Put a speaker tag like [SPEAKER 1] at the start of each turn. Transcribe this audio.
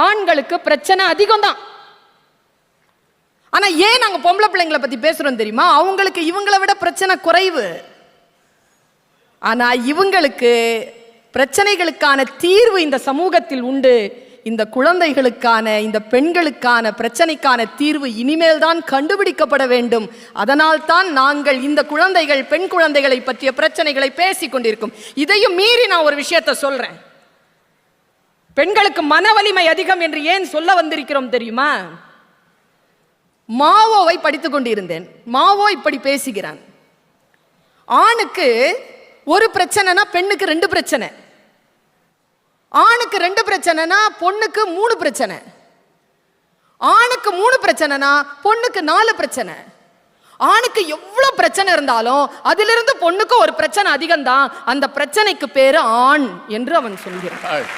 [SPEAKER 1] ஆண்களுக்கு பிரச்சனை அதிகம் தான். ஆனா ஏன் நாங்க பொம்பளை பிள்ளைங்களை பத்தி பேசுறோம் தெரியுமா? அவங்களுக்கு இவங்களை விட பிரச்சனை குறைவு. ஆனா இவங்களுக்கு பிரச்சனைகளுக்கான தீர்வு இந்த சமூகத்தில் உண்டு. இந்த குழந்தைகளுக்கான, இந்த பெண்களுக்கான பிரச்சனைக்கான தீர்வு இனிமேல் தான் கண்டுபிடிக்கப்பட வேண்டும். அதனால் தான் நாங்கள் இந்த குழந்தைகள், பெண் குழந்தைகளை பற்றிய பிரச்சனைகளை பேசிக் கொண்டிருக்கும். இதையும் மீறி நான் ஒரு விஷயத்தை சொல்றேன். பெண்களுக்கு மன வலிமை அதிகம் என்று ஏன் சொல்ல வந்திருக்கிறோம் தெரியுமா? மாவோவை படித்துக் கொண்டிருந்தேன். மாவோ இப்படி பேசுகிறான்: ஆணுக்கு ஒரு பிரச்சனைனா பெண்ணுக்கு 2 பிரச்சனை, ஆணுக்கு 2 பிரச்சனைனா பொண்ணுக்கு 3 பிரச்சனை, ஆணுக்கு 3 பிரச்சனைனா பொண்ணுக்கு 4 பிரச்சனை. ஆணுக்கு எவ்வளவு பிரச்சனை இருந்தாலும் அதிலிருந்து பொண்ணுக்கு ஒரு பிரச்சனை அதிகம் தான். அந்த பிரச்சனைக்கு பேரு ஆண் என்று அவன் சொல்கிறான்.